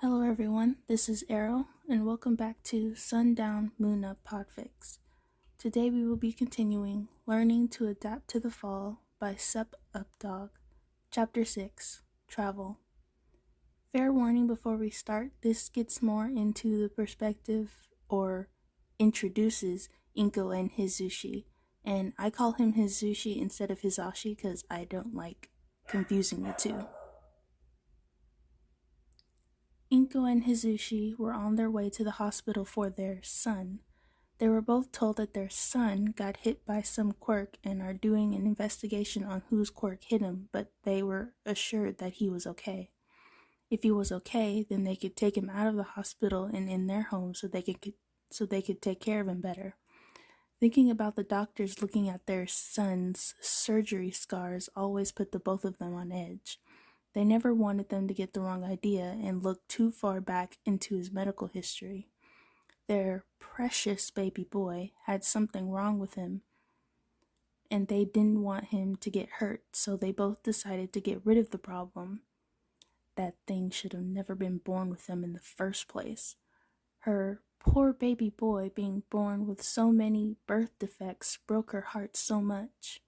Hello everyone, this is Arrow, and welcome back to Sundown Moon Up Podfics. Today we will be continuing Learning to Adapt to the Fall by Supupdog, Chapter 6, Travel. Fair warning before we start, this gets more into the perspective or introduces Inko and Hizushi, and I call him Hizushi instead of Hizashi because I don't like confusing the two. Inko and Hizushi were on their way to the hospital for their son. They were both told that their son got hit by some quirk and are doing an investigation on whose quirk hit him, but they were assured that he was okay. If he was okay, then they could take him out of the hospital and in their home so they could take care of him better. Thinking about the doctors looking at their son's surgery scars always put the both of them on edge. They never wanted them to get the wrong idea and look too far back into his medical history. Their precious baby boy had something wrong with him, and they didn't want him to get hurt, so they both decided to get rid of the problem. That thing should have never been born with them in the first place. Her poor baby boy being born with so many birth defects broke her heart so much.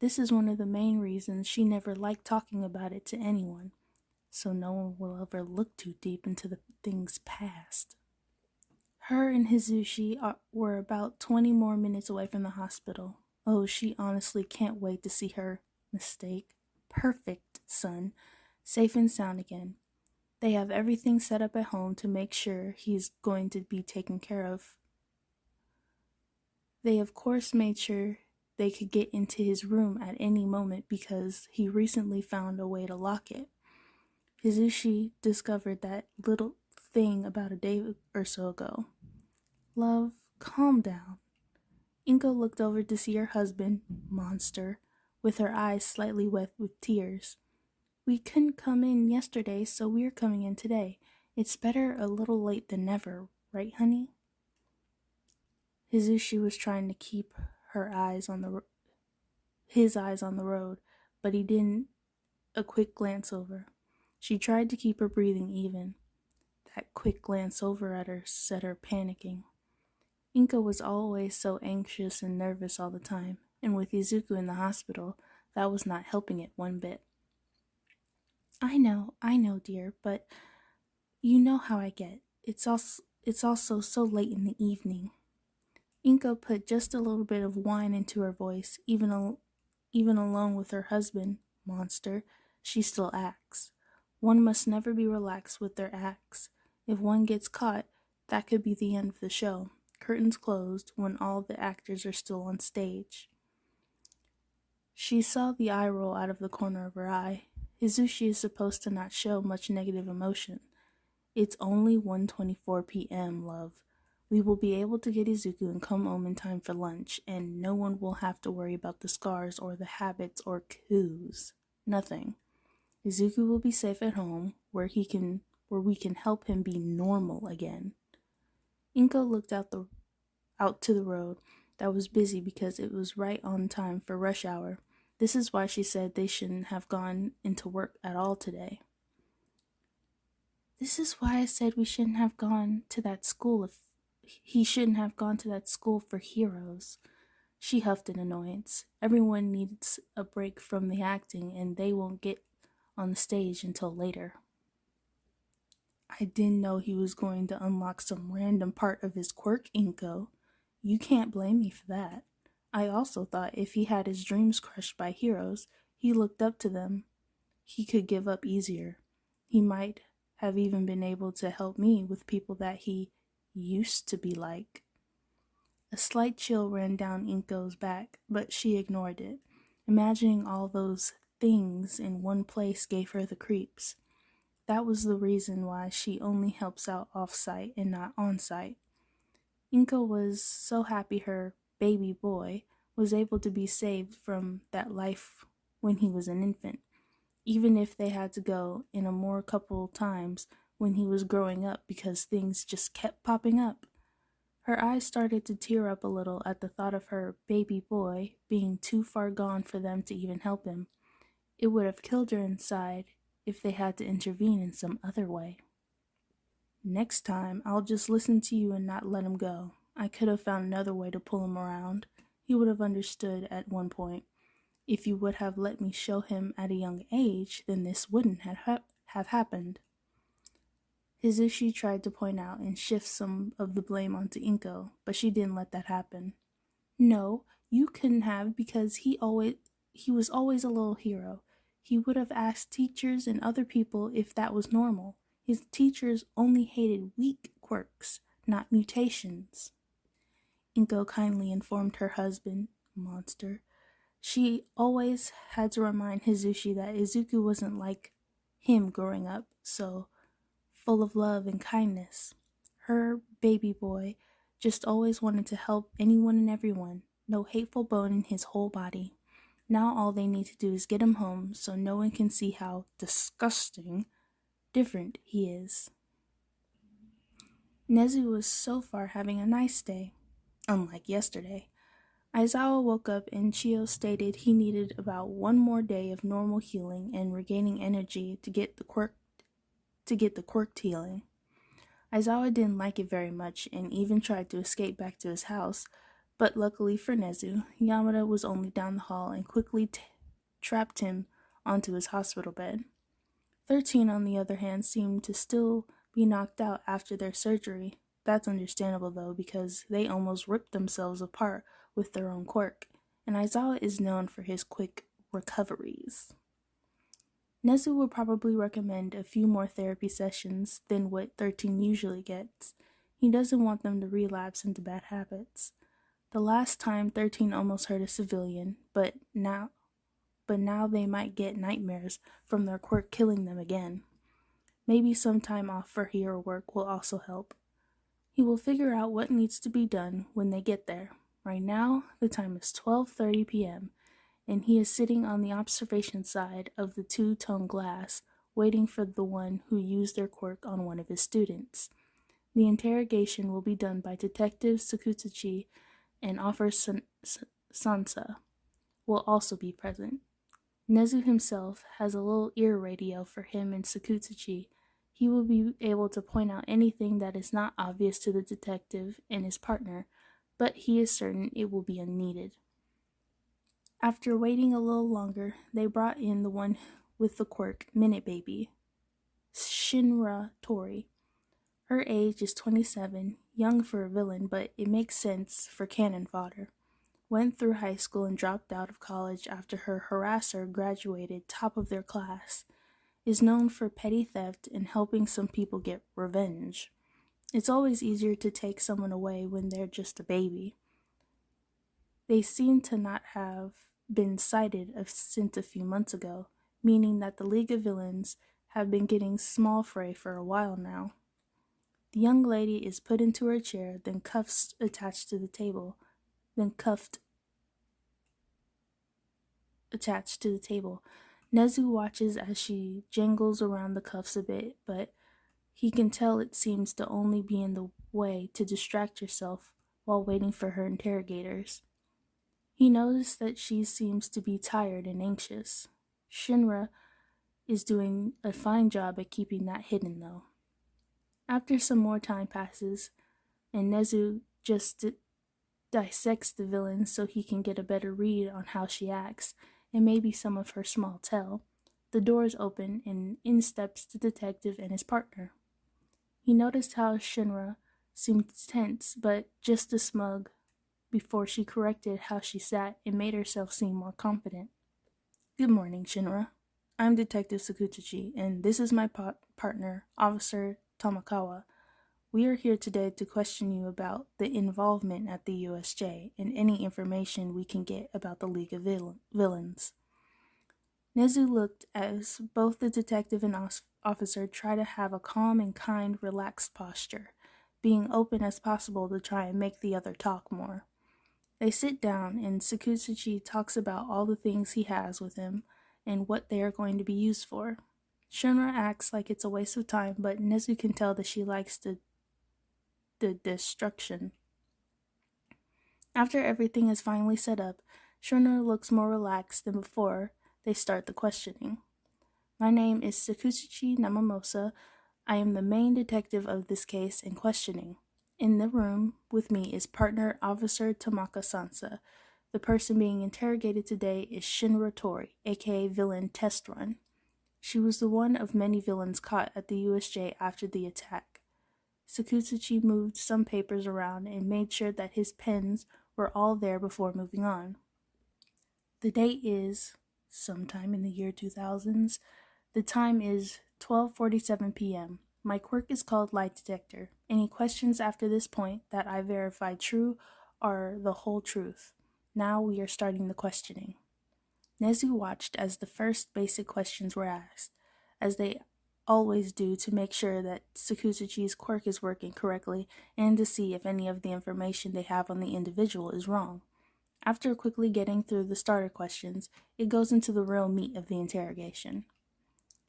This is one of the main reasons she never liked talking about it to anyone, so no one will ever look too deep into the things past. Her and Hizushi were about 20 more minutes away from the hospital. Oh, she honestly can't wait to see her perfect son safe and sound again. They have everything set up at home to make sure he's going to be taken care of. They of course made sure they could get into his room at any moment because he recently found a way to lock it. Hizushi discovered that little thing about a day or so ago. Love, calm down. Inko looked over to see her husband, Monster, with her eyes slightly wet with tears. We couldn't come in yesterday, so we're coming in today. It's better a little late than never, right, honey? Hizushi was trying to keep his eyes on the road, but he didn't a quick glance over. She tried to keep her breathing even. That quick glance over at her set her panicking. Inko was always so anxious and nervous all the time, and with Izuku in the hospital, that was not helping it one bit. I know, dear, but you know how I get. It's also so late in the evening. Inko put just a little bit of whine into her voice, even alone with her husband, Monster, she still acts. One must never be relaxed with their acts. If one gets caught, that could be the end of the show. Curtains closed when all the actors are still on stage. She saw the eye roll out of the corner of her eye. Hizushi is supposed to not show much negative emotion. It's only 1:24 p.m., love. We will be able to get Izuku and come home in time for lunch, and no one will have to worry about the scars or the habits or coups. Nothing. Izuku will be safe at home, where we can help him be normal again. Inko looked out to the road that was busy because it was right on time for rush hour. This is why she said they shouldn't have gone into work at all today. This is why I said we shouldn't have gone to that school he shouldn't have gone to that school for heroes. She huffed in annoyance. Everyone needs a break from the acting, and they won't get on the stage until later. I didn't know he was going to unlock some random part of his quirk, Inko. You can't blame me for that. I also thought if he had his dreams crushed by heroes, he looked up to them, he could give up easier. He might have even been able to help me with people that he used to be like. A slight chill ran down Inko's back, but she ignored it. Imagining all those things in one place gave her the creeps. That was the reason why she only helps out off-site and not on-site. Inko was so happy her baby boy was able to be saved from that life when he was an infant, even if they had to go in a more couple times when he was growing up because things just kept popping up. Her eyes started to tear up a little at the thought of her baby boy being too far gone for them to even help him. It would have killed her inside if they had to intervene in some other way. Next time, I'll just listen to you and not let him go. I could have found another way to pull him around. He would have understood at one point. If you would have let me show him at a young age, then this wouldn't have happened. Hizushi tried to point out and shift some of the blame onto Inko, but she didn't let that happen. No, you couldn't have because he was always a little hero. He would have asked teachers and other people if that was normal. His teachers only hated weak quirks, not mutations. Inko kindly informed her husband, Monster. She always had to remind Hizushi that Izuku wasn't like him growing up, so full of love and kindness. Her baby boy just always wanted to help anyone and everyone, no hateful bone in his whole body. Now all they need to do is get him home so no one can see how disgusting different he is. Nezu was so far having a nice day, unlike yesterday. Aizawa woke up and Chio stated he needed about one more day of normal healing and regaining energy to get the quirked healing. Aizawa didn't like it very much and even tried to escape back to his house, but luckily for Nezu, Yamada was only down the hall and quickly trapped him onto his hospital bed. 13, on the other hand, seemed to still be knocked out after their surgery. That's understandable though, because they almost ripped themselves apart with their own quirk, and Aizawa is known for his quick recoveries. Nezu would probably recommend a few more therapy sessions than what 13 usually gets. He doesn't want them to relapse into bad habits. The last time 13 almost hurt a civilian, but now they might get nightmares from their quirk killing them again. Maybe some time off for hero work will also help. He will figure out what needs to be done when they get there. Right now, the time is 12:30 p.m., and he is sitting on the observation side of the two-tone glass, waiting for the one who used their quirk on one of his students. The interrogation will be done by Detective Sakutsuchi, and Officer Sansa will also be present. Nezu himself has a little ear radio for him and Sakutsuchi. He will be able to point out anything that is not obvious to the detective and his partner, but he is certain it will be unneeded. After waiting a little longer, they brought in the one with the quirk, Minute Baby, Shinra Tori. Her age is 27, young for a villain, but it makes sense for cannon fodder. Went through high school and dropped out of college after her harasser graduated top of their class. Is known for petty theft and helping some people get revenge. It's always easier to take someone away when they're just a baby. They seem to not have been sighted since a few months ago, meaning that the League of Villains have been getting small fray for a while now. The young lady is put into her chair, then cuffed attached to the table. Nezu watches as she jangles around the cuffs a bit, but he can tell it seems to only be in the way to distract herself while waiting for her interrogators. He noticed that she seems to be tired and anxious. Shinra is doing a fine job at keeping that hidden, though. After some more time passes, and Nezu just dissects the villain so he can get a better read on how she acts, and maybe some of her small tell, the doors open and in steps the detective and his partner. He noticed how Shinra seemed tense, but just as smug, before she corrected how she sat and made herself seem more confident. Good morning, Shinra. I'm Detective Sakutsuchi, and this is my partner, Officer Tamakawa. We are here today to question you about the involvement at the USJ and any information we can get about the League of Villains. Nezu looked as both the detective and officer try to have a calm and kind, relaxed posture, being open as possible to try and make the other talk more. They sit down, and Sakutsuchi talks about all the things he has with him and what they are going to be used for. Shinra acts like it's a waste of time, but Nezu can tell that she likes the destruction. After everything is finally set up, Shinra looks more relaxed than before they start the questioning. My name is Sakutsuchi Namamosa. I am the main detective of this case and questioning. In the room with me is partner Officer Tamaka Sansa. The person being interrogated today is Shinra Tori, aka Villain Test Run. She was the one of many villains caught at the USJ after the attack. Sakutsuchi moved some papers around and made sure that his pens were all there before moving on. The date is sometime in the year 2000s. The time is 12:47 p.m. My quirk is called Lie Detector. Any questions after this point that I verified true are the whole truth. Now we are starting the questioning. Nezu watched as the first basic questions were asked, as they always do, to make sure that Sakutsuchi's quirk is working correctly and to see if any of the information they have on the individual is wrong. After quickly getting through the starter questions, it goes into the real meat of the interrogation.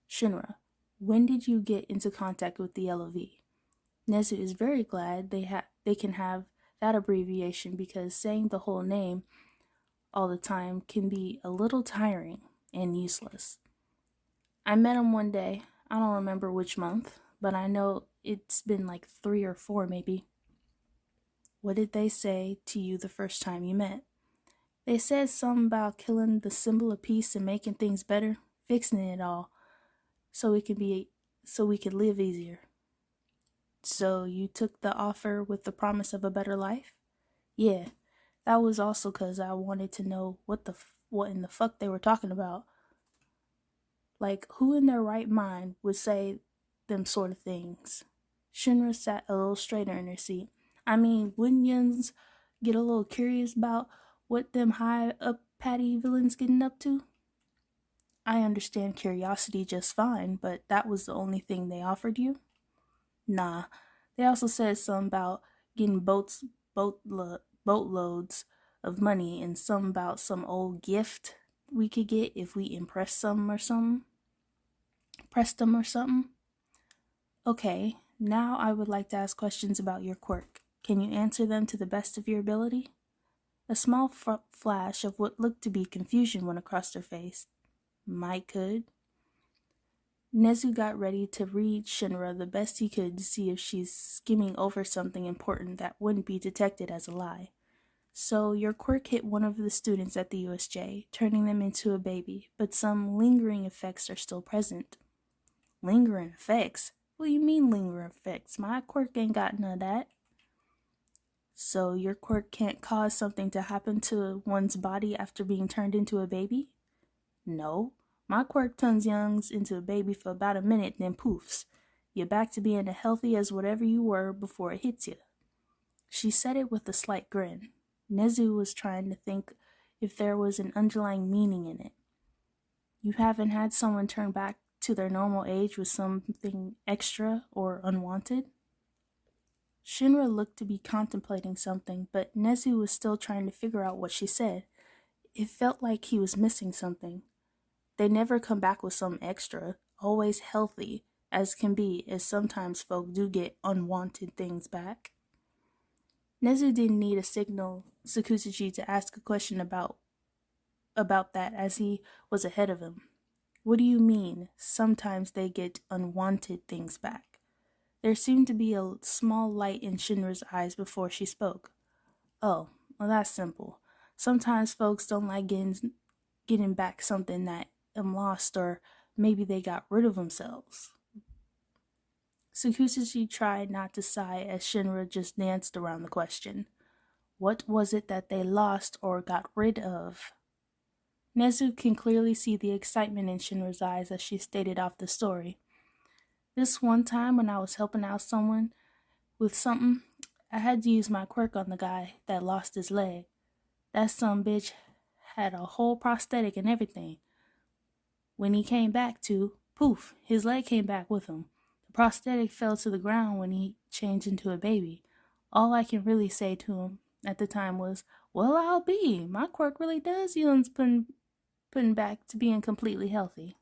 Shinra, when did you get into contact with the LOV? Nezu is very glad they can have that abbreviation because saying the whole name all the time can be a little tiring and useless. I met him one day. I don't remember which month, but I know it's been like 3 or 4 maybe. What did they say to you the first time you met? They said something about killing the symbol of peace and making things better, fixing it all, so we could live easier. So you took the offer with the promise of a better life? Yeah, that was also because I wanted to know what in the fuck they were talking about. Like, who in their right mind would say them sort of things? Shinra sat a little straighter in her seat. I mean, wouldn't yuns get a little curious about what them high up patty villains getting up to? I understand curiosity just fine, but that was the only thing they offered you? Nah, they also said something about getting boatloads of money and something about some old gift we could get if we impressed them or something. Okay, now I would like to ask questions about your quirk. Can you answer them to the best of your ability? A small flash of what looked to be confusion went across her face. Might could. Nezu got ready to read Shinra the best he could to see if she's skimming over something important that wouldn't be detected as a lie. So your quirk hit one of the students at the USJ, turning them into a baby, but some lingering effects are still present. Lingering effects? What do you mean lingering effects? My quirk ain't got none of that. So your quirk can't cause something to happen to one's body after being turned into a baby? No. My quirk turns youngs into a baby for about a minute, then poofs. You're back to being as healthy as whatever you were before it hits you. She said it with a slight grin. Nezu was trying to think if there was an underlying meaning in it. You haven't had someone turn back to their normal age with something extra or unwanted? Shinra looked to be contemplating something, but Nezu was still trying to figure out what she said. It felt like he was missing something. They never come back with some extra, always healthy, as can be, as sometimes folk do get unwanted things back. Nezu didn't need a signal Sakutsuchi to ask a question about that, as he was ahead of him. What do you mean, sometimes they get unwanted things back? There seemed to be a small light in Shinra's eyes before she spoke. Oh, well, that's simple. Sometimes folks don't like getting back something that lost, or maybe they got rid of themselves. Sakutsuchi tried not to sigh as Shinra just danced around the question. What was it that they lost or got rid of? Nezu can clearly see the excitement in Shinra's eyes as she stated off the story. This one time when I was helping out someone with something, I had to use my quirk on the guy that lost his leg. That some bitch had a whole prosthetic and everything. When he came back to, poof, his leg came back with him. The prosthetic fell to the ground when he changed into a baby. All I can really say to him at the time was, well, I'll be. My quirk really does yuns putting back to being completely healthy.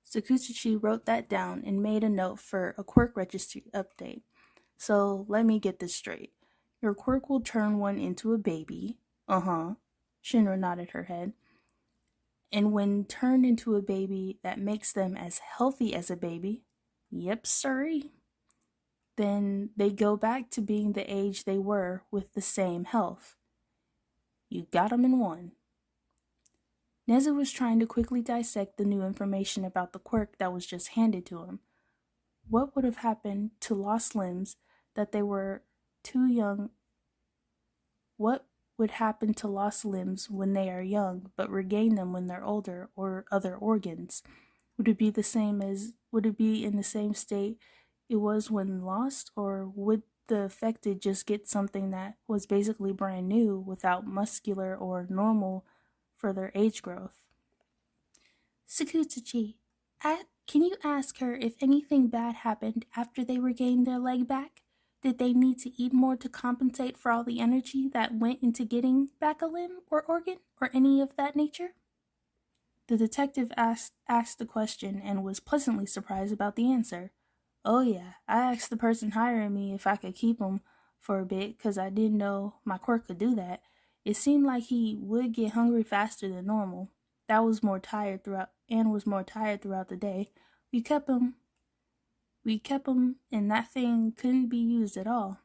Sakutsuchi wrote that down and made a note for a quirk registry update. So let me get this straight. Your quirk will turn one into a baby. Shinra nodded her head. And when turned into a baby, that makes them as healthy as a baby. Yep, sirree. Then they go back to being the age they were with the same health. You got 'em in one. Nezu was trying to quickly dissect the new information about the quirk that was just handed to him. What would have happened to lost limbs that they were too young? What would happen to lost limbs when they are young, but regain them when they're older, or other organs? Would it be in the same state it was when lost, or would the affected just get something that was basically brand new without muscular or normal further age growth? Sakutsuchi, can you ask her if anything bad happened after they regained their leg back? Did they need to eat more to compensate for all the energy that went into getting back a limb or organ or any of that nature? The detective asked the question and was pleasantly surprised about the answer. Oh yeah, I asked the person hiring me if I could keep him for a bit because I didn't know my quirk could do that. It seemed like he would get hungry faster than normal. That was more tired throughout the day. We kept him and that thing couldn't be used at all.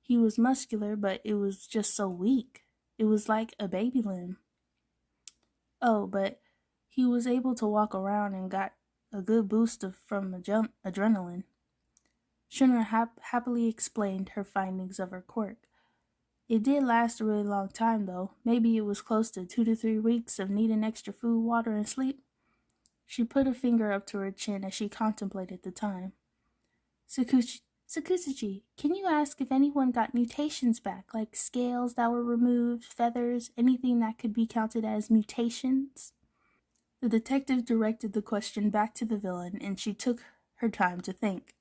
He was muscular, but it was just so weak. It was like a baby limb. Oh, but he was able to walk around and got a good boost from adrenaline. Shunra happily explained her findings of her quirk. It did last a really long time, though. Maybe it was close to 2 to 3 weeks of needing extra food, water, and sleep. She put a finger up to her chin as she contemplated the time. Sakutsuchi, can you ask if anyone got mutations back, like scales that were removed, feathers, anything that could be counted as mutations? The detective directed the question back to the villain, and she took her time to think.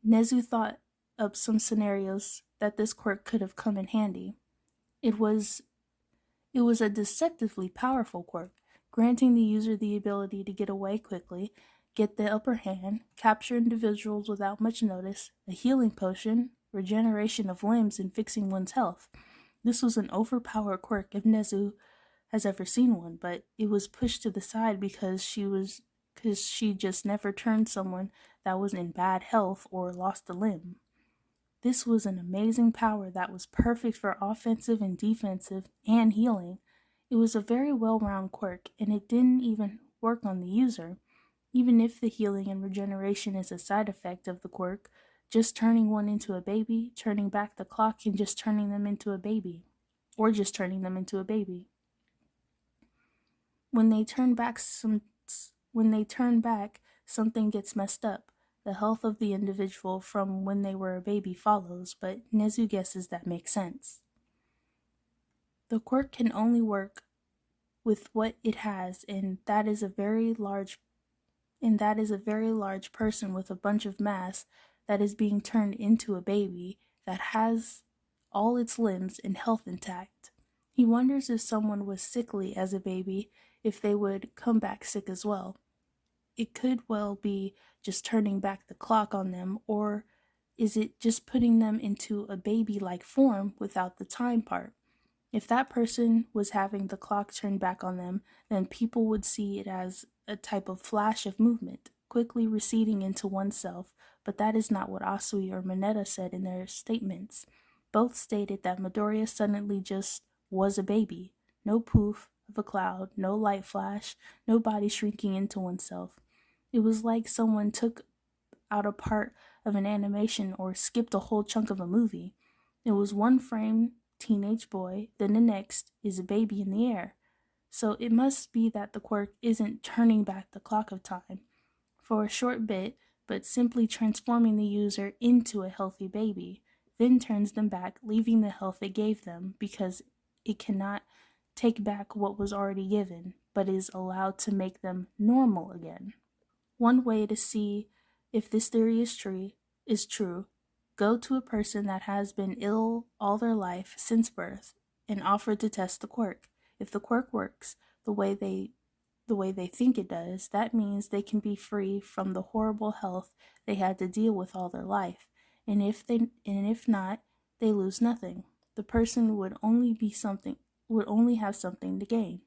Nezu thought up some scenarios that this quirk could have come in handy. It was a deceptively powerful quirk, granting the user the ability to get away quickly, get the upper hand, capture individuals without much notice, a healing potion, regeneration of limbs, and fixing one's health. This was an overpowered quirk if Nezu has ever seen one, but it was pushed to the side because she just never turned someone that was in bad health or lost a limb. This was an amazing power that was perfect for offensive and defensive and healing. It was a very well-rounded quirk, and it didn't even work on the user. Even if the healing and regeneration is a side effect of the quirk, just turning one into a baby, turning back the clock, and just turning them into a baby. Or just turning them into a baby. When they turn back, something gets messed up. The health of the individual from when they were a baby follows, but Nezu guesses that makes sense. The quirk can only work with what it has, and that is a very large person with a bunch of mass that is being turned into a baby that has all its limbs and health intact. He wonders if someone was sickly as a baby, if they would come back sick as well. It could well be just turning back the clock on them, or is it just putting them into a baby-like form without the time part? If that person was having the clock turned back on them, then people would see it as a type of flash of movement, quickly receding into oneself, but that is not what Asui or Mineta said in their statements. Both stated that Midoriya suddenly just was a baby. No poof of a cloud, no light flash, no body shrinking into oneself. It was like someone took out a part of an animation or skipped a whole chunk of a movie. It was one frame, teenage boy, then the next is a baby in the air. So it must be that the quirk isn't turning back the clock of time for a short bit, but simply transforming the user into a healthy baby, then turns them back, leaving the health it gave them because it cannot take back what was already given, but is allowed to make them normal again. One way to see if this theory is true, go to a person that has been ill all their life since birth and offer to test the quirk. If the quirk works the way they think it does, that means they can be free from the horrible health they had to deal with all their life. And if not, they lose nothing. The person would only have something to gain.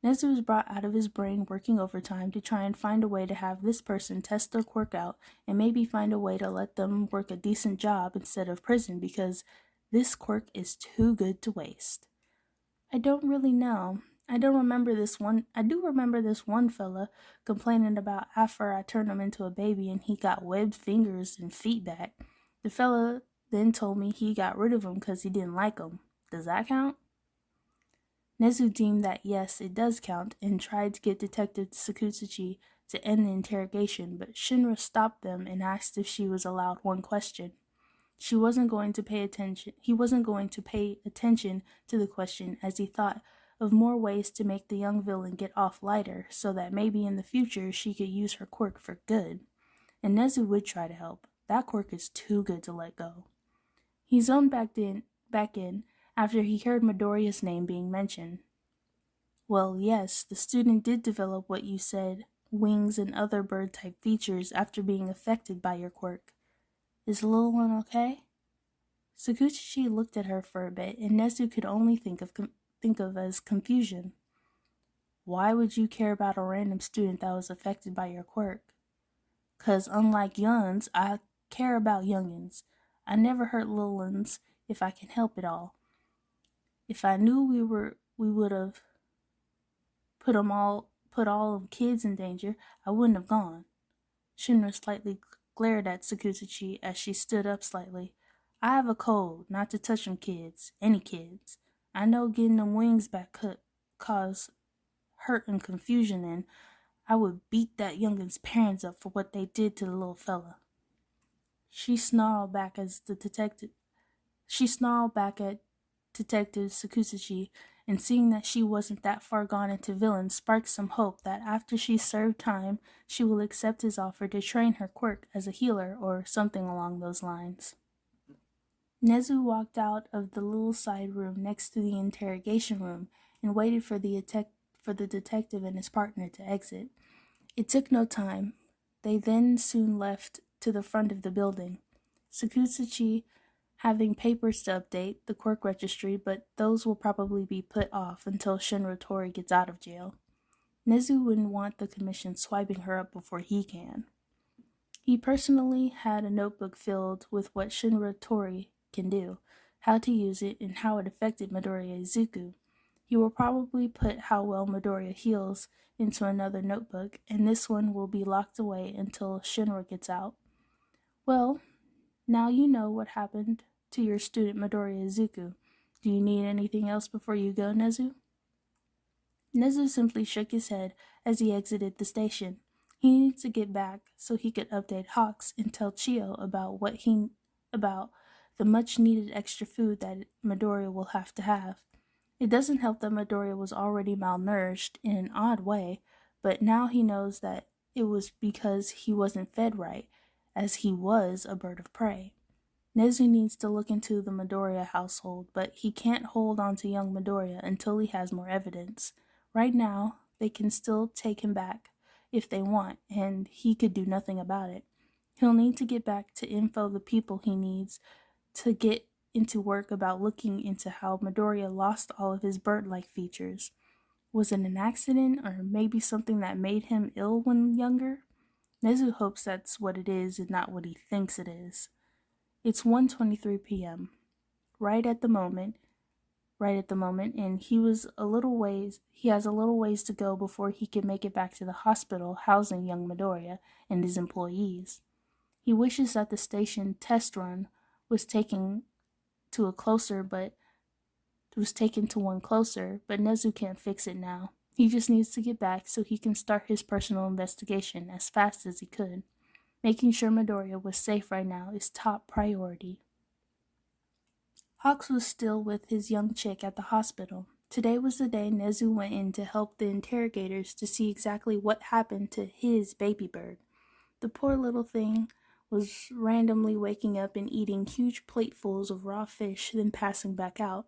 Nezu was brought out of his brain working overtime to try and find a way to have this person test their quirk out and maybe find a way to let them work a decent job instead of prison because this quirk is too good to waste. I don't really know. I do remember this one fella complaining about after I turned him into a baby and he got webbed fingers and feet back. The fella then told me he got rid of him because he didn't like him. Does that count? Nezu deemed that yes, it does count, and tried to get Detective Sakutsuchi to end the interrogation, but Shinra stopped them and asked if she was allowed one question. He wasn't going to pay attention to the question as he thought of more ways to make the young villain get off lighter so that maybe in the future she could use her quirk for good. And Nezu would try to help. That quirk is too good to let go. He zoned back in after he heard Midoriya's name being mentioned. Well, yes, the student did develop what you said, wings and other bird-type features after being affected by your quirk. Is the little one okay? Sakutsuchi looked at her for a bit, and Nezu could only think of as confusion. Why would you care about a random student that was affected by your quirk? 'Cause unlike young'uns, I care about young'uns. I never hurt little uns if I can help it all. If I knew we would have put all of kids in danger, I wouldn't have gone. Shinra slightly glared at Sakutsuchi as she stood up slightly. I have a code not to touch them kids, any kids. I know getting them wings back could cause hurt and confusion, and I would beat that youngin's parents up for what they did to the little fella. She snarled back at Detective Sakutsuchi, and seeing that she wasn't that far gone into villain sparked some hope that after she served time, she will accept his offer to train her quirk as a healer or something along those lines. Nezu walked out of the little side room next to the interrogation room and waited for the detective and his partner to exit. It took no time. They then soon left to the front of the building. Sakutsuchi having papers to update, the quirk registry, but those will probably be put off until Shinra Tori gets out of jail. Nezu wouldn't want the commission swiping her up before he can. He personally had a notebook filled with what Shinra Tori can do, how to use it, and how it affected Midoriya Izuku. He will probably put how well Midoriya heals into another notebook, and this one will be locked away until Shinra gets out. Well, now you know what happened to your student Midoriya Izuku. Do you need anything else before you go, Nezu? Nezu simply shook his head as he exited the station. He needed to get back so he could update Hawks and tell Chio about the much-needed extra food that Midoriya will have to have. It doesn't help that Midoriya was already malnourished in an odd way, but now he knows that it was because he wasn't fed right, as he was a bird of prey. Nezu needs to look into the Midoriya household, but he can't hold on to young Midoriya until he has more evidence. Right now, they can still take him back if they want, and he could do nothing about it. He'll need to get back to info the people he needs to get into work about looking into how Midoriya lost all of his bird-like features. Was it an accident, or maybe something that made him ill when younger? Nezu hopes that's what it is and not what he thinks it is. It's 1:23 p.m. Right at the moment, and he has a little ways to go before he can make it back to the hospital housing young Midoriya and his employees. He wishes that the station test run was taken to one closer, but Nezu can't fix it now. He just needs to get back so he can start his personal investigation as fast as he could. Making sure Midoriya was safe right now is top priority. Hawks was still with his young chick at the hospital. Today was the day Nezu went in to help the interrogators to see exactly what happened to his baby bird. The poor little thing was randomly waking up and eating huge platefuls of raw fish, then passing back out.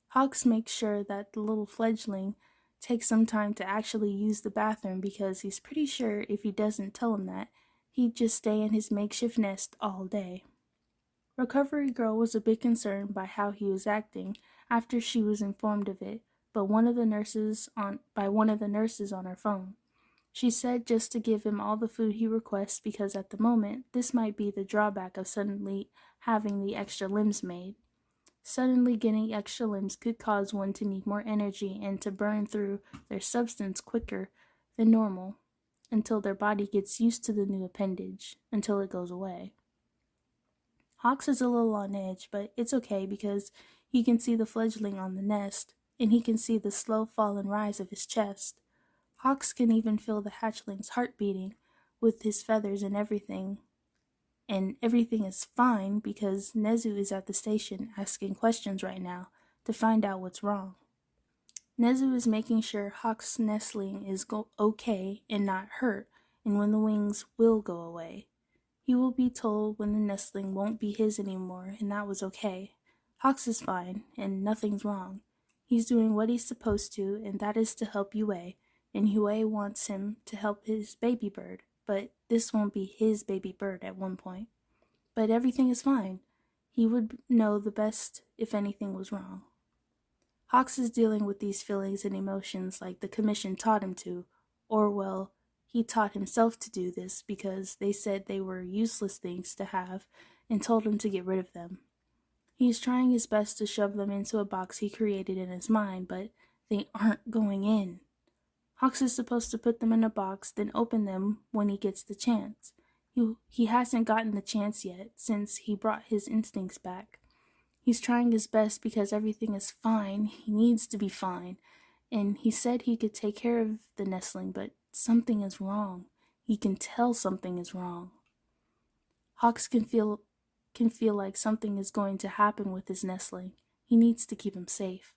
Hawks makes sure that the little fledgling takes some time to actually use the bathroom because he's pretty sure if he doesn't tell him that, he'd just stay in his makeshift nest all day. Recovery Girl was a bit concerned by how he was acting after she was informed of it, by one of the nurses on her phone. She said just to give him all the food he requests because at the moment this might be the drawback of suddenly having the extra limbs made. Suddenly getting extra limbs could cause one to need more energy and to burn through their substance quicker than normal until their body gets used to the new appendage, until it goes away. Hawks is a little on edge, but it's okay because he can see the fledgling on the nest, and he can see the slow fall and rise of his chest. Hawks can even feel the hatchling's heart beating with his feathers and everything is fine because Nezu is at the station asking questions right now to find out what's wrong. Nezu is making sure Hawk's nestling is okay and not hurt, and when the wings will go away. He will be told when the nestling won't be his anymore, and that was okay. Hawks is fine, and nothing's wrong. He's doing what he's supposed to, and that is to help Yue, and Yue wants him to help his baby bird, but this won't be his baby bird at one point. But everything is fine. He would know the best if anything was wrong. Hawks is dealing with these feelings and emotions like the commission taught him to, or well, he taught himself to do this because they said they were useless things to have and told him to get rid of them. He is trying his best to shove them into a box he created in his mind, but they aren't going in. Hawks is supposed to put them in a box, then open them when he gets the chance. He hasn't gotten the chance yet since he brought his instincts back. He's trying his best because everything is fine. He needs to be fine. And he said he could take care of the nestling, but something is wrong. He can tell something is wrong. Hawks can feel like something is going to happen with his nestling. He needs to keep him safe.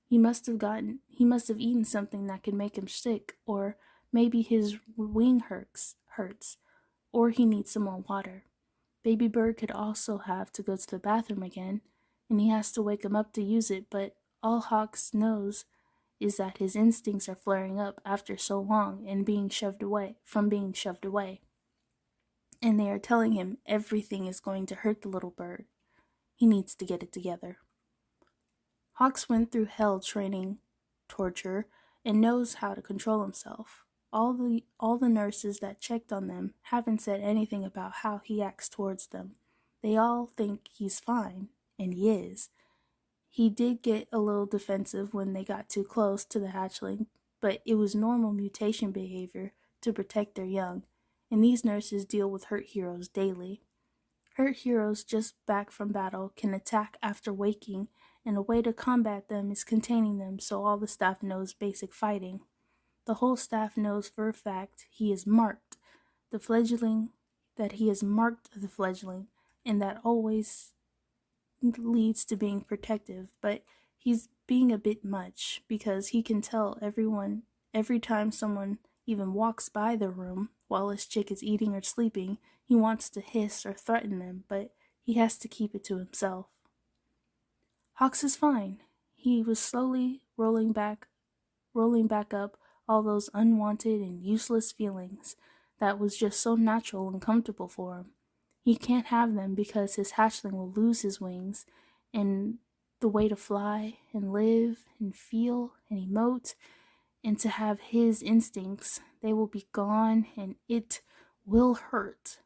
He must have eaten something that could make him sick, or maybe his wing hurts, or he needs some more water. Baby bird could also have to go to the bathroom again, and he has to wake him up to use it, but all Hawks knows is that his instincts are flaring up after so long and being shoved away. And they are telling him everything is going to hurt the little bird. He needs to get it together. Hawks went through hell training torture and knows how to control himself. All the nurses that checked on them haven't said anything about how he acts towards them. They all think he's fine, and he is. He did get a little defensive when they got too close to the hatchling, but it was normal mutation behavior to protect their young, and these nurses deal with hurt heroes daily. Hurt heroes just back from battle can attack after waking, and a way to combat them is containing them so all the staff knows basic fighting. The whole staff knows for a fact he is marked the fledgling, and that always leads to being protective, but he's being a bit much because he can tell everyone every time someone even walks by the room while his chick is eating or sleeping, he wants to hiss or threaten them, but he has to keep it to himself. Hawks is fine. He was slowly rolling back up all those unwanted and useless feelings that was just so natural and comfortable for him. He can't have them because his hatchling will lose his wings and the way to fly and live and feel and emote and to have his instincts. They will be gone and it will hurt.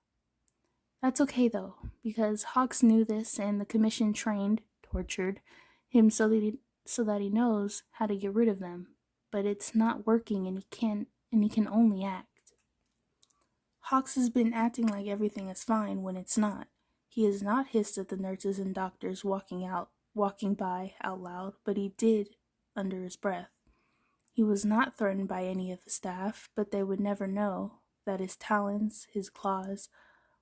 That's okay though, because Hawks knew this and the commission tortured him so that he knows how to get rid of them. But it's not working and he can only act. Hawks has been acting like everything is fine when it's not. He has not hissed at the nurses and doctors walking by out loud, but he did under his breath. He was not threatened by any of the staff, but they would never know that his talons, his claws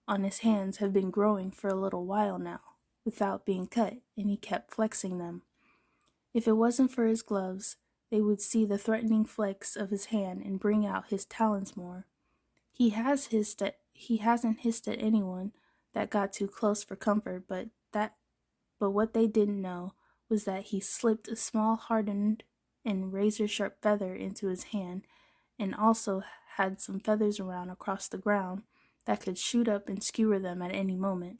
on his hands have been growing for a little while now, without being cut, and he kept flexing them. If it wasn't for his gloves, they would see the threatening flex of his hand and bring out his talons more. He hasn't hissed at anyone that got too close for comfort, but what they didn't know was that he slipped a small hardened and razor-sharp feather into his hand and also had some feathers around across the ground that could shoot up and skewer them at any moment.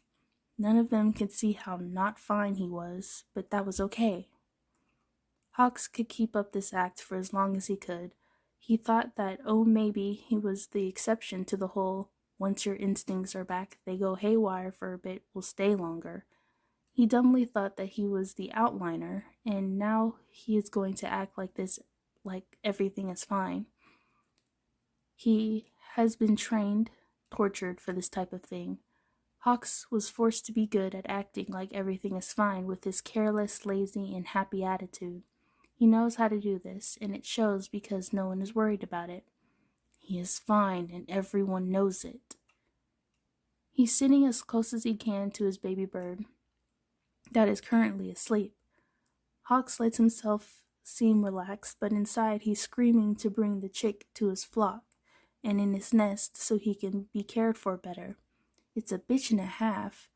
None of them could see how not fine he was, but that was okay. Hawks could keep up this act for as long as he could. He thought that, oh, maybe he was the exception to the whole once your instincts are back, they go haywire for a bit, will stay longer. He dumbly thought that he was the outliner, and now he is going to act like this, like everything is fine. He has been trained, tortured for this type of thing. Hawks was forced to be good at acting like everything is fine with his careless, lazy, and happy attitude. He knows how to do this, and it shows because no one is worried about it. He is fine, and everyone knows it. He's sitting as close as he can to his baby bird that is currently asleep. Hawks lets himself seem relaxed, but inside he's screaming to bring the chick to his flock and in his nest so he can be cared for better. It's a bitch and a half.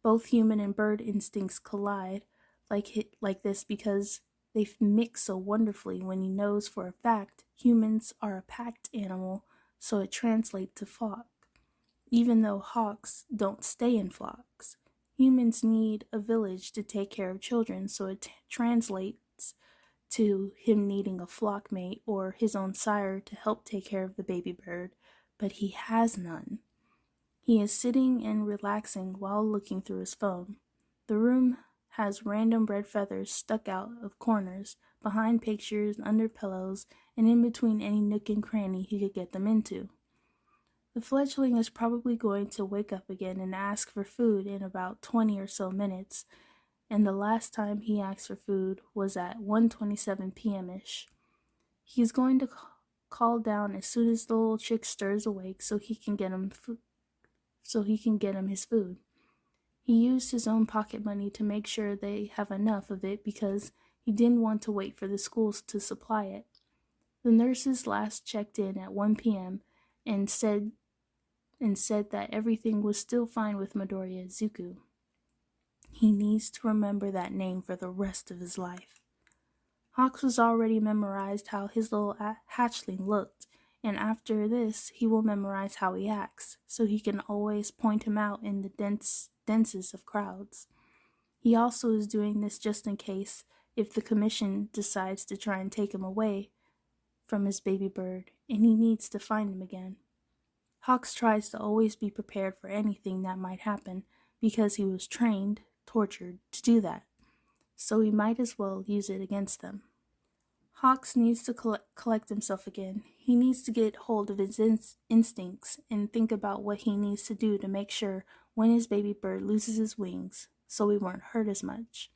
Both human and bird instincts collide like this because they mix so wonderfully when he knows for a fact humans are a packed animal, so it translates to flock. Even though hawks don't stay in flocks, humans need a village to take care of children, so it translates to him needing a flock mate or his own sire to help take care of the baby bird, but he has none. He is sitting and relaxing while looking through his phone. The room has random red feathers stuck out of corners, behind pictures, under pillows, and in between any nook and cranny he could get them into. The fledgling is probably going to wake up again and ask for food in about 20 or so minutes, and the last time he asked for food was at 1:27 p.m.ish. He's going to call down as soon as the little chick stirs awake so he can get him his food. He used his own pocket money to make sure they have enough of it because he didn't want to wait for the schools to supply it. The nurses last checked in at 1 p.m. and said that everything was still fine with Midoriya Izuku. He needs to remember that name for the rest of his life. Hawks was already memorized how his little hatchling looked, and after this he will memorize how he acts, so he can always point him out in the densest of crowds. He also is doing this just in case if the commission decides to try and take him away from his baby bird, and he needs to find him again. Hawks tries to always be prepared for anything that might happen because he was trained, tortured, to do that, so he might as well use it against them. Hawks needs to collect himself again. He needs to get hold of his instincts and think about what he needs to do to make sure when his baby bird loses his wings, so he won't hurt as much.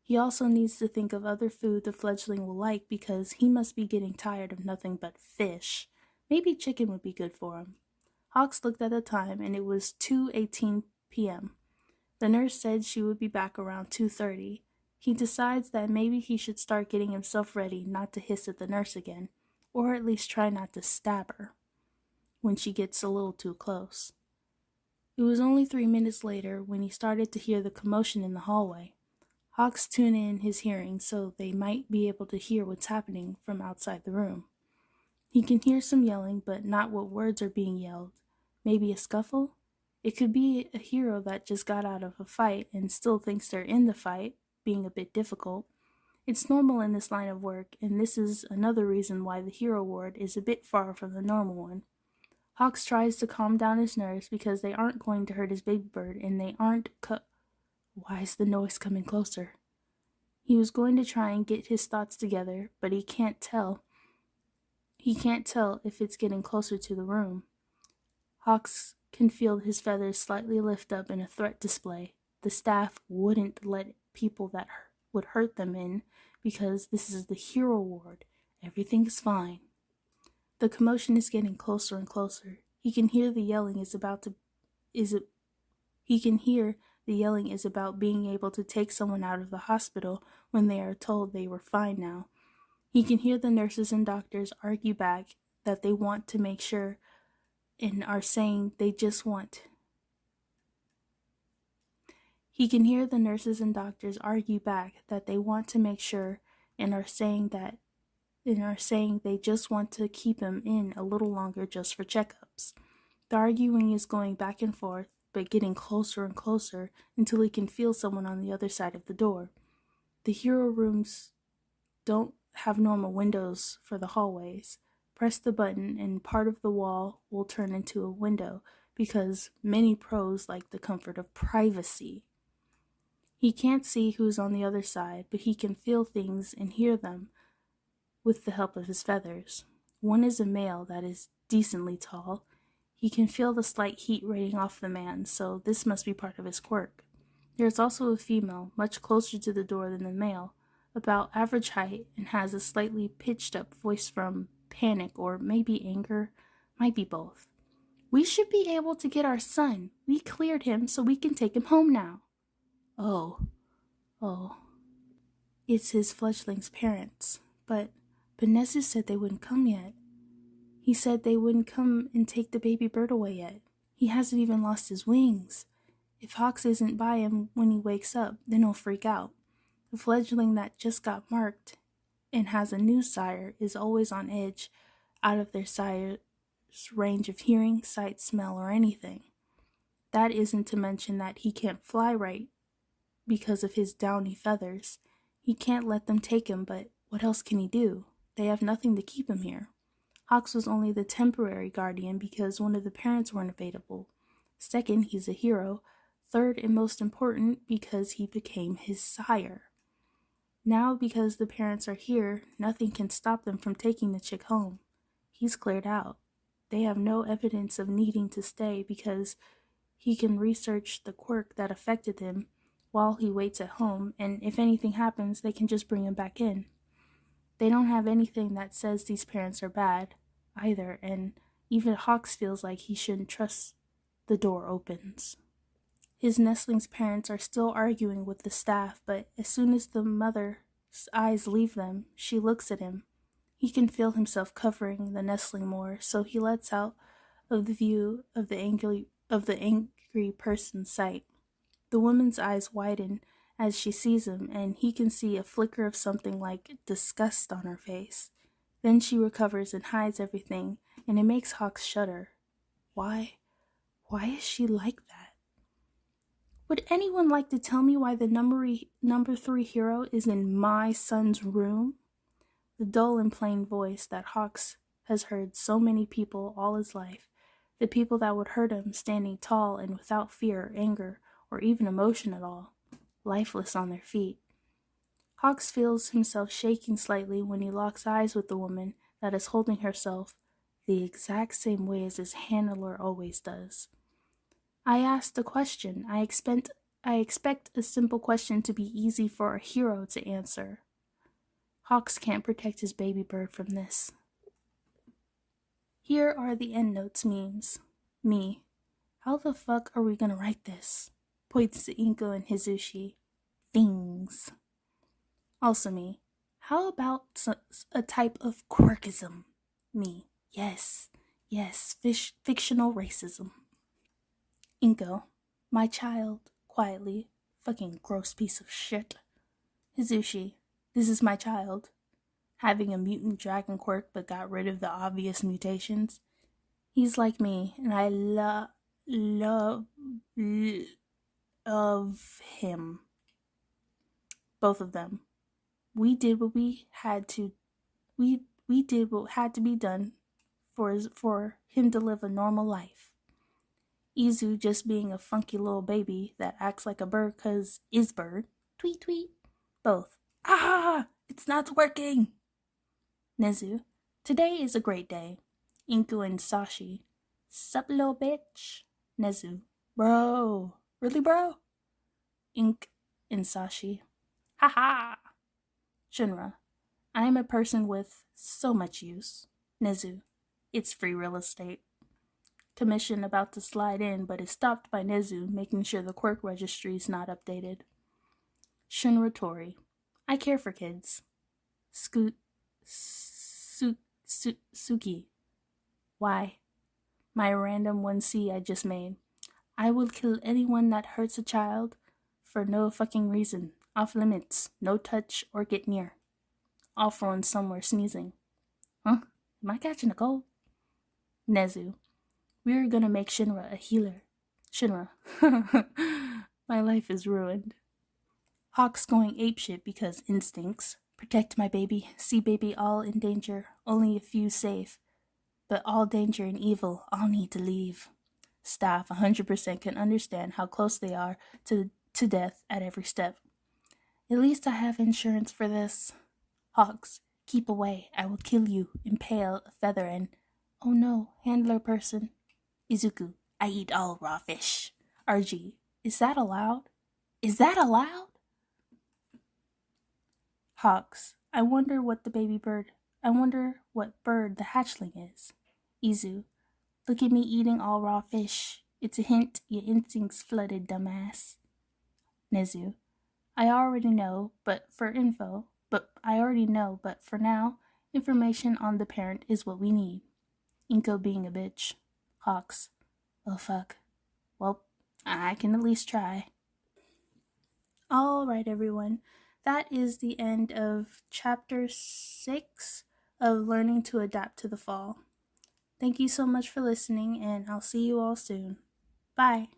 He also needs to think of other food the fledgling will like because he must be getting tired of nothing but fish. Maybe chicken would be good for him. Hawks looked at the time and it was 2:18 p.m. The nurse said she would be back around 2:30. He decides that maybe he should start getting himself ready not to hiss at the nurse again, or at least try not to stab her when she gets a little too close. It was only 3 minutes later when he started to hear the commotion in the hallway. Hawks tune in his hearing so they might be able to hear what's happening from outside the room. He can hear some yelling, but not what words are being yelled. Maybe a scuffle? It could be a hero that just got out of a fight and still thinks they're in the fight, being a bit difficult. It's normal in this line of work, and this is another reason why the hero ward is a bit far from the normal one. Hawks tries to calm down his nerves because they aren't going to hurt his baby bird, and they aren't Why is the noise coming closer? He was going to try and get his thoughts together, but he can't tell. He can't tell if it's getting closer to the room. Hawks can feel his feathers slightly lift up in a threat display. The staff wouldn't let people that would hurt them in because this is the hero ward. Everything is fine. The commotion is getting closer and closer. He can hear the yelling is about being able to take someone out of the hospital when they are told they were fine now. He can hear the nurses and doctors argue back that they want to make sure and are saying they just want. He can hear the nurses and doctors argue back that they want to make sure and are saying they just want to keep him in a little longer just for checkups. The arguing is going back and forth, but getting closer and closer until he can feel someone on the other side of the door. The hero room's don't have normal windows for the hallways. Press the button and part of the wall will turn into a window because many pros like the comfort of privacy. He can't see who's on the other side, but he can feel things and hear them with the help of his feathers. One is a male that is decently tall. He can feel the slight heat radiating off the man, so this must be part of his quirk. There is also a female, much closer to the door than the male, about average height, and has a slightly pitched up voice from panic or maybe anger, might be both. We should be able to get our son. We cleared him so we can take him home now. Oh. It's his fledgling's parents, but Nezu said they wouldn't come yet. He said they wouldn't come and take the baby bird away yet. He hasn't even lost his wings. If Hawks isn't by him when he wakes up, then he'll freak out. The fledgling that just got marked and has a new sire is always on edge, out of their sire's range of hearing, sight, smell, or anything. That isn't to mention that he can't fly right because of his downy feathers. He can't let them take him, but what else can he do? They have nothing to keep him here. Hawks was only the temporary guardian because one of the parents weren't available. Second, he's a hero. Third and most important, because he became his sire. Now, because the parents are here, nothing can stop them from taking the chick home. He's cleared out. They have no evidence of needing to stay because he can research the quirk that affected him while he waits at home, and if anything happens, they can just bring him back in. They don't have anything that says these parents are bad, either, and even Hawks feels like he shouldn't trust the door opens. His nestling's parents are still arguing with the staff, but as soon as the mother's eyes leave them, she looks at him. He can feel himself covering the nestling more, so he lets out of the view of the angry person's sight. The woman's eyes widen as she sees him, and he can see a flicker of something like disgust on her face. Then she recovers and hides everything, and it makes Hawks shudder. Why is she like that? Would anyone like to tell me why the number 3 hero is in my son's room? The dull and plain voice that Hawks has heard so many people all his life, the people that would hurt him standing tall and without fear, anger, or even emotion at all, lifeless on their feet. Hawks feels himself shaking slightly when he locks eyes with the woman that is holding herself the exact same way as his handler always does. I asked a question. I expect a simple question to be easy for a hero to answer. Hawks can't protect his baby bird from this. Here are the endnotes memes. Me. How the fuck are we gonna write this? Points to Inko and Hizushi. Things. Also me. How about a type of quirkism? Me. Yes, fictional racism. Inko. My child. Quietly. Fucking gross piece of shit. Hizushi. This is my child. Having a mutant dragon quirk but got rid of the obvious mutations. He's like me, and I love him. Both of them. We did what we had to. We did what had to be done for him to live a normal life. Izu just being a funky little baby that acts like a bird 'cause is bird. Tweet tweet. Both. Ah! It's not working! Nezu. Today is a great day. Inku and Sashi. Sup, little bitch? Nezu. Bro. Really, bro? Ink and Sashi. Ha. Shunra. I am a person with so much use. Nezu. It's free real estate. Commission about to slide in, but is stopped by Nezu, making sure the quirk registry is not updated. Shunra Tori. I care for kids. Suki. Why? My random 1C I just made. I will kill anyone that hurts a child for no fucking reason. Off limits. No touch or get near. Off one somewhere sneezing. Huh? Am I catching a cold? Nezu. We're gonna make Shinra a healer. Shinra. My life is ruined. Hawks going apeshit because instincts. Protect my baby. See baby all in danger, only a few safe. But all danger and evil, all need to leave. Staff 100% can understand how close they are to death at every step. At least I have insurance for this. Hawks, keep away. I will kill you. Impale a feather and... Oh no, handler person. Izuku, I eat all raw fish. RG, is that allowed? Is that allowed? Hawks, I wonder what bird the hatchling is. Izu, look at me eating all raw fish. It's a hint, your instincts flooded, dumbass. Nezu, I already know, but for now, information on the parent is what we need. Inko being a bitch. Hawks, oh fuck. Well, I can at least try. Alright, everyone. That is the end of Chapter 6 of Learning to Adapt to the Fall. Thank you so much for listening, and I'll see you all soon. Bye.